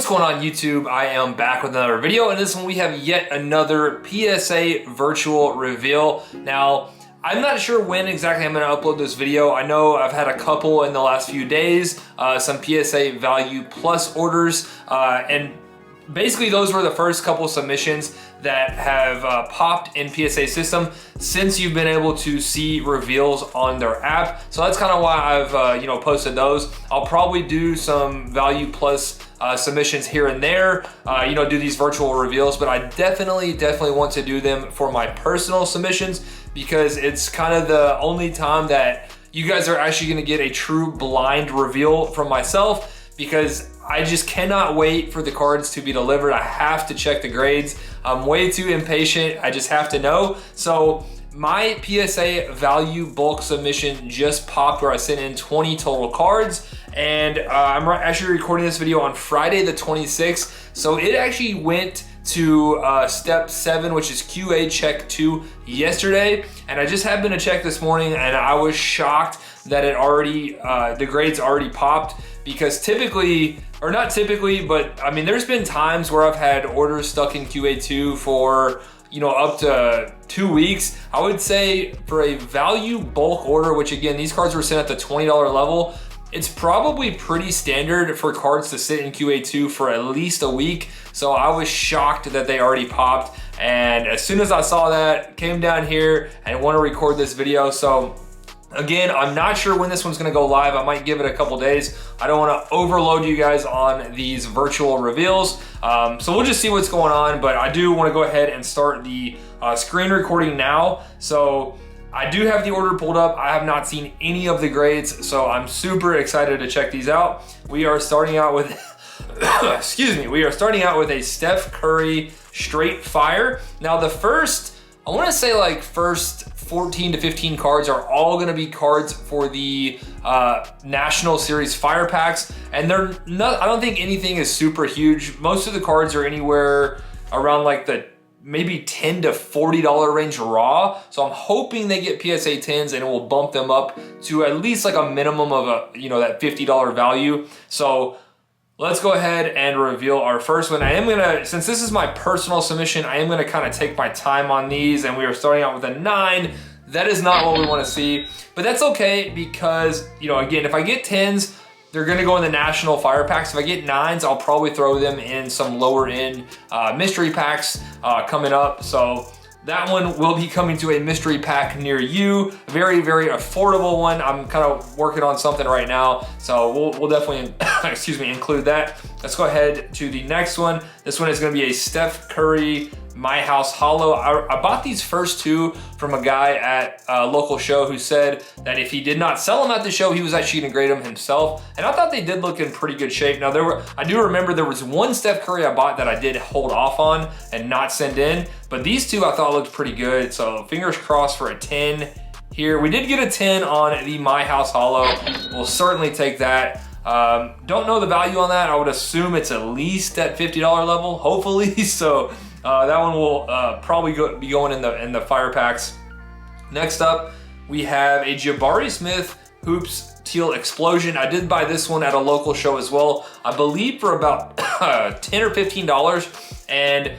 going on YouTube? I am back with another video, and this one we have yet another PSA virtual reveal. Now, I'm not sure when exactly I'm going to upload this video. I know I've had a couple in the last few days, some PSA Value Plus orders, and basically those were the first couple submissions that have popped in PSA system since you've been able to see reveals on their app. So that's kind of why I've posted those. I'll probably do some Value Plus submissions here and there, do these virtual reveals, but I definitely want to do them for my personal submissions because it's kind of the only time that you guys are actually gonna get a true blind reveal from myself, because I just cannot wait for the cards to be delivered. I have to check the grades. I'm way too impatient. I just have to know. So my PSA Value bulk submission just popped where I sent in 20 total cards, and I'm actually recording this video on Friday the 26th. So it actually went to step 7, which is QA check 2 yesterday, and I just happened to check this morning and I was shocked that it already, the grades already popped, because typically, or not typically, but I mean, there's been times where I've had orders stuck in QA2 for, up to 2 weeks. I would say for a value bulk order, which again, these cards were sent at the $20 level, it's probably pretty standard for cards to sit in QA2 for at least a week. So I was shocked that they already popped. And as soon as I saw that, came down here and want to record this video. So again, I'm not sure when this one's gonna go live. I might give it a couple days. I don't wanna overload you guys on these virtual reveals. So we'll just see what's going on, but I do wanna go ahead and start the screen recording now. So I do have the order pulled up. I have not seen any of the grades, so I'm super excited to check these out. We are starting out with, excuse me, we are starting out with a Steph Curry Straight Fire. Now the first, I wanna say like first 14 to 15 cards are all gonna be cards for the National Series Fire Packs, and they're not, I don't think anything is super huge. Most of the cards are anywhere around like the maybe $10 to $40 range raw. So I'm hoping they get PSA 10s and it will bump them up to at least like a minimum of that $50 value. So let's go ahead and reveal our first one. I am gonna, since this is my personal submission, I am gonna kind of take my time on these, and we are starting out with a 9. That is not what we wanna see, but that's okay because, again, if I get 10s, they're gonna go in the National Fire Packs. If I get 9s, I'll probably throw them in some lower end mystery packs coming up. So that one will be coming to a mystery pack near you. Very affordable one. I'm kind of working on something right now, so we'll definitely excuse me, include that. Let's go ahead to the next one. This one is gonna be a Steph Curry My House Hollow. I bought these first two from a guy at a local show who said that if he did not sell them at the show, he was actually gonna grade them himself. And I thought they did look in pretty good shape. Now I do remember there was one Steph Curry I bought that I did hold off on and not send in, but these two I thought looked pretty good. So fingers crossed for a 10 here. We did get a 10 on the My House Hollow. We'll certainly take that. Don't know the value on that. I would assume it's at least at $50 level, hopefully. So that one will probably be going in the fire packs. Next up, we have a Jabari Smith Hoops Teal Explosion. I did buy this one at a local show as well, I believe for about $10 or $15. And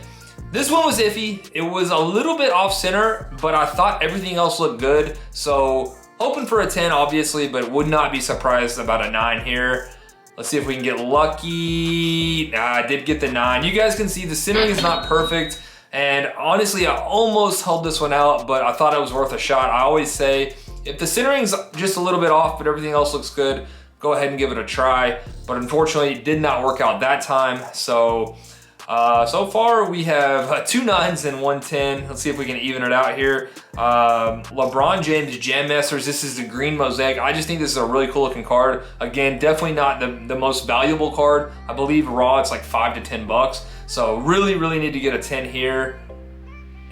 this one was iffy. It was a little bit off center, but I thought everything else looked good. So hoping for a 10, obviously, but would not be surprised about a 9 here. Let's see if we can get lucky. I did get the 9. You guys can see the centering is not perfect. And honestly, I almost held this one out, but I thought it was worth a shot. I always say, if the centering's just a little bit off, but everything else looks good, go ahead and give it a try. But unfortunately, it did not work out that time. So, so far we have 2 9s and 1 10. Let's see if we can even it out here. LeBron James Jam Masters. This is the green mosaic. I just think this is a really cool looking card. Again, definitely not the most valuable card. I believe raw it's like $5 to $10. So really need to get a 10 here.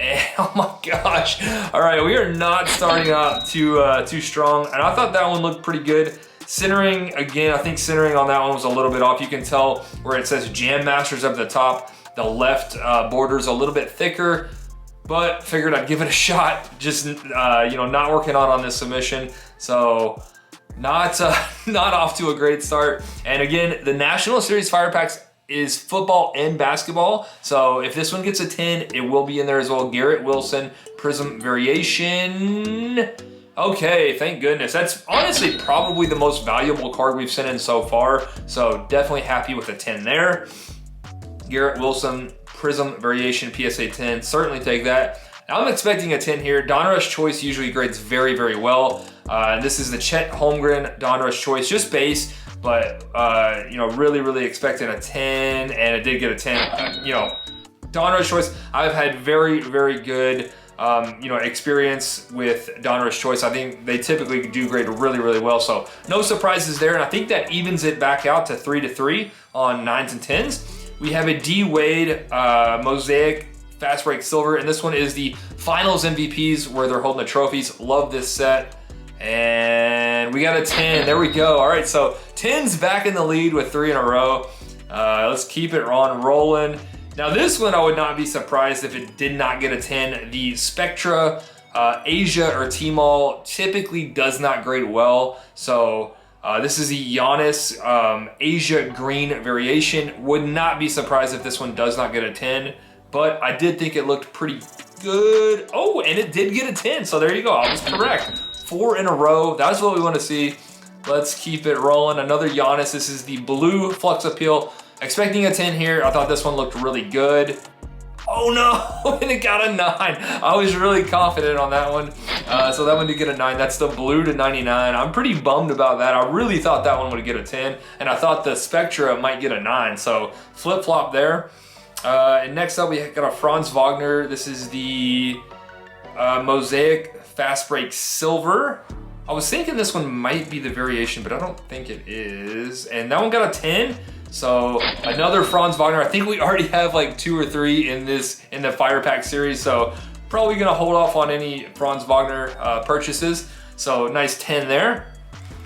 And, oh my gosh. All right, we are not starting out too strong. And I thought that one looked pretty good. Centering, again, I think centering on that one was a little bit off. You can tell where it says Jam Masters up at the top. The left border's a little bit thicker, but figured I'd give it a shot. Just, not working on this submission. So not off to a great start. And again, the National Series Fire Packs is football and basketball. So if this one gets a 10, it will be in there as well. Garrett Wilson, Prism Variation. Okay, thank goodness. That's honestly probably the most valuable card we've sent in so far. So definitely happy with a 10 there. Garrett Wilson, Prism Variation, PSA 10, certainly take that. Now I'm expecting a 10 here. Donruss Choice usually grades very, very well. This is the Chet Holmgren Donruss Choice, just base, but you know, really, really expecting a 10, and it did get a 10. You know, Donruss Choice, I've had very, very good you know, experience with Donruss Choice. I think they typically do grade really, really well. So no surprises there. And I think that evens it back out to 3-3 on 9s and 10s. We have a D Wade Mosaic Fast Break Silver, and this one is the finals MVPs where they're holding the trophies. Love this set. And we got a 10, there we go. All right, so 10's back in the lead with 3 in a row. Let's keep it on rolling. Now this one, I would not be surprised if it did not get a 10. The Spectra Asia or T-Mall typically does not grade well. So this is the Giannis Asia Green Variation. Would not be surprised if this one does not get a 10, but I did think it looked pretty good. Oh, and it did get a 10, so there you go, I was correct. 4 in a row, that's what we want to see. Let's keep it rolling. Another Giannis, this is the Blue Flux Appeal. Expecting a 10 here. I thought this one looked really good. Oh no, and it got a 9. I was really confident on that one. So that one did get a 9. That's the Blue to 99. I'm pretty bummed about that. I really thought that one would get a 10, and I thought the Spectra might get a 9. So flip-flop there. And next up, we got a Franz Wagner. This is the Mosaic Fast Break Silver. I was thinking this one might be the variation, but I don't think it is. And that one got a 10. So another Franz Wagner. I think we already have like 2 or 3 in the Fire Pack series. So probably gonna hold off on any Franz Wagner purchases. So nice 10 there.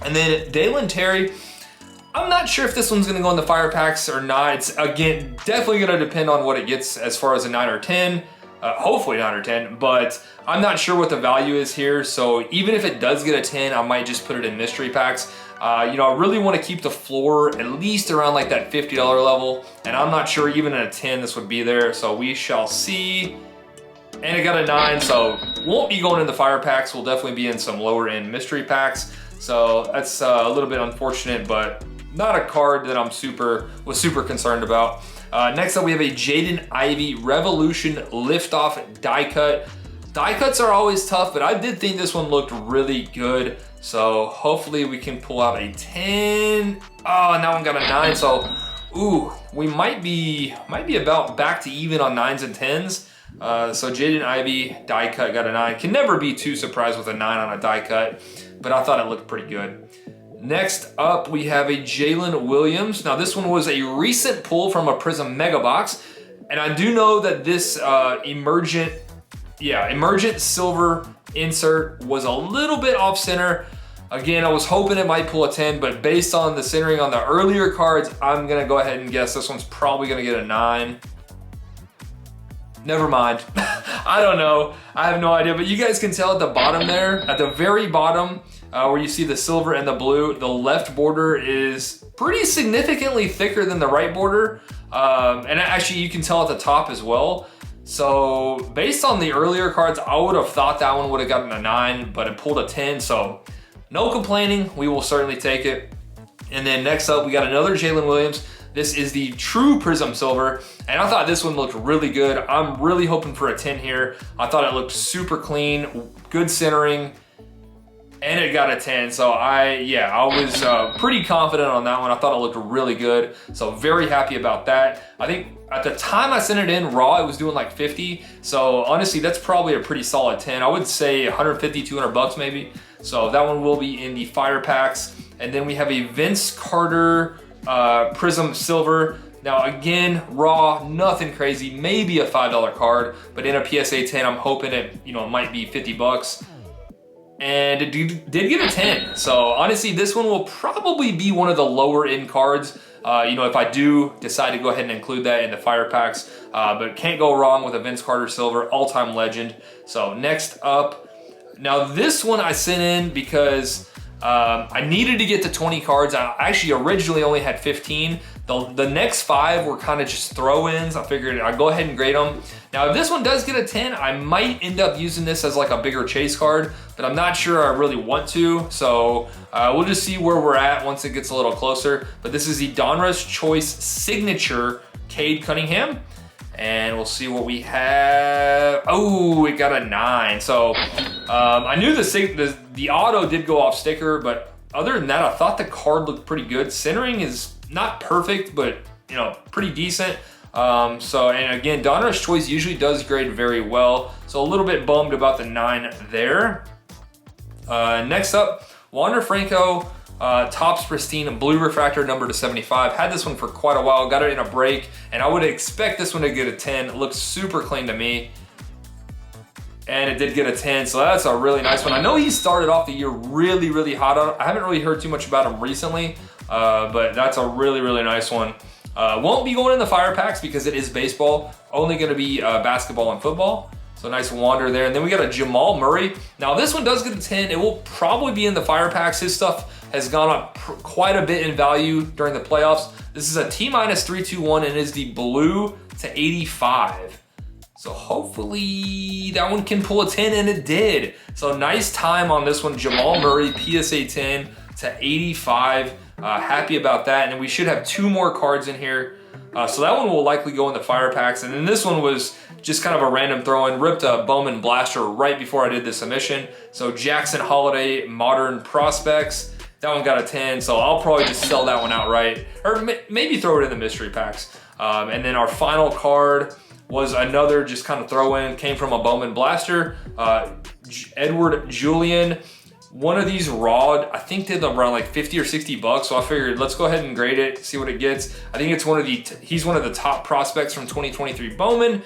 And then Dalen Terry. I'm not sure if this one's gonna go in the Fire Packs or not. It's, again, definitely gonna depend on what it gets as far as a 9 or 10. Hopefully 9 or 10, but I'm not sure what the value is here. So even if it does get a 10, I might just put it in mystery packs. You know, I really want to keep the floor at least around like that $50 level. And I'm not sure even at a 10 this would be there. So we shall see. And it got a 9, so won't be going in the Fire Packs. We'll definitely be in some lower end mystery packs. So that's a little bit unfortunate, but not a card that was super concerned about. Next up, we have a Jaden Ivey Revolution Liftoff die cut. Die cuts are always tough, but I did think this one looked really good. So hopefully we can pull out a 10. Oh, and that one got a 9. So, ooh, we might be about back to even on 9s and 10s. So Jaden Ivey die cut got a 9. Can never be too surprised with a 9 on a die cut, but I thought it looked pretty good. Next up, we have a Jalen Williams. Now this one was a recent pull from a Prism Mega Box, and I do know that this emergent silver insert was a little bit off center. Again, I was hoping it might pull a 10, but based on the centering on the earlier cards, I'm gonna go ahead and guess this one's probably gonna get a 9. Never mind. I don't know. I have no idea, but you guys can tell at the bottom there, at the very bottom, where you see the silver and the blue, the left border is pretty significantly thicker than the right border. And actually you can tell at the top as well. So based on the earlier cards, I would have thought that one would have gotten a 9, but it pulled a 10. So no complaining, we will certainly take it. And then next up, we got another Jalen Williams. This is the True Prism Silver, and I thought this one looked really good. I'm really hoping for a 10 here. I thought it looked super clean, good centering, and it got a 10. So I was pretty confident on that one. I thought it looked really good. So very happy about that. I think at the time I sent it in raw, it was doing like 50. So honestly, that's probably a pretty solid 10. I would say 150, 200 bucks maybe. So that one will be in the Fire Packs. And then we have a Vince Carter Prism Silver. Now again, raw, nothing crazy, maybe a $5 card, but in a PSA 10, I'm hoping it, might be 50 bucks. And it did get a 10. So honestly, this one will probably be one of the lower end cards. If I do decide to go ahead and include that in the Fire Packs, but can't go wrong with a Vince Carter Silver, all-time legend. So next up, now this one I sent in because I needed to get to 20 cards. I actually originally only had 15, The next 5 were kind of just throw-ins. I figured I'd go ahead and grade them. Now, if this one does get a 10, I might end up using this as like a bigger chase card, but I'm not sure I really want to. So we'll just see where we're at once it gets a little closer. But this is the Donruss Choice Signature Cade Cunningham. And we'll see what we have. Oh, it got a 9. So I knew the auto did go off sticker, but other than that, I thought the card looked pretty good. Centering is not perfect, but you know, pretty decent. And again, Donruss Choice usually does grade very well. So a little bit bummed about the 9 there. Next up, Wander Franco, Topps Pristine Blue Refractor number to 75. Had this one for quite a while, got it in a break, and I would expect this one to get a 10. It looks super clean to me. And it did get a 10, so that's a really nice one. I know he started off the year really, really hot on it. I haven't really heard too much about him recently, but that's a really, really nice one. Won't be going in the fire packs because it is baseball. Only gonna be basketball and football. So nice Wander there. And then we got a Jamal Murray. Now this one does get a 10. It will probably be in the fire packs. His stuff has gone up quite a bit in value during the playoffs. This is a T-321 and is the blue to 85. So hopefully that one can pull a 10, and it did. So nice time on this one. Jamal Murray, PSA 10 to 85. Happy about that. And we should have 2 more cards in here. So that one will likely go in the fire packs. And then this one was just kind of a random throw-in. Ripped a Bowman Blaster right before I did the submission. So Jackson Holiday Modern Prospects. That one got a 10, so I'll probably just sell that one outright. Or maybe throw it in the mystery packs. And then our final card was another just kind of throw-in. Came from a Bowman Blaster. Edward Julian. One of these raw, I think did around like 50 or 60 bucks. So I figured let's go ahead and grade it, see what it gets. I think it's he's one of the top prospects from 2023 Bowman.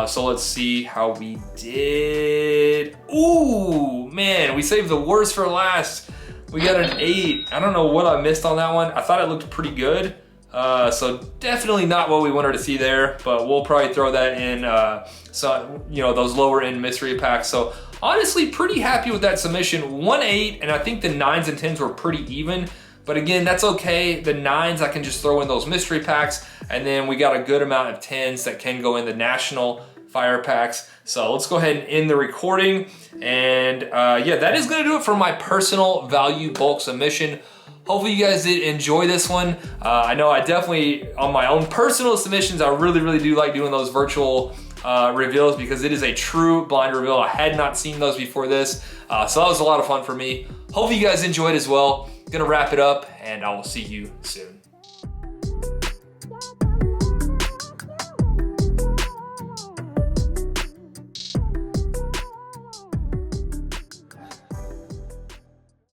So let's see how we did. Ooh, man, we saved the worst for last. We got an 8. I don't know what I missed on that one. I thought it looked pretty good. So definitely not what we wanted to see there, but we'll probably throw that in, those lower end mystery packs. So honestly, pretty happy with that submission. 1-8, and I think the 9s and 10s were pretty even. But again, that's okay. The 9s, I can just throw in those mystery packs, and then we got a good amount of 10s that can go in the national fire packs. So let's go ahead and end the recording. And yeah, that is gonna do it for my personal value bulk submission. Hopefully you guys did enjoy this one. I know I definitely, on my own personal submissions, I really, really do like doing those virtual reveals because it is a true blind reveal. I had not seen those before this. So that was a lot of fun for me. Hopefully you guys enjoyed as well. Gonna wrap it up, and I will see you soon.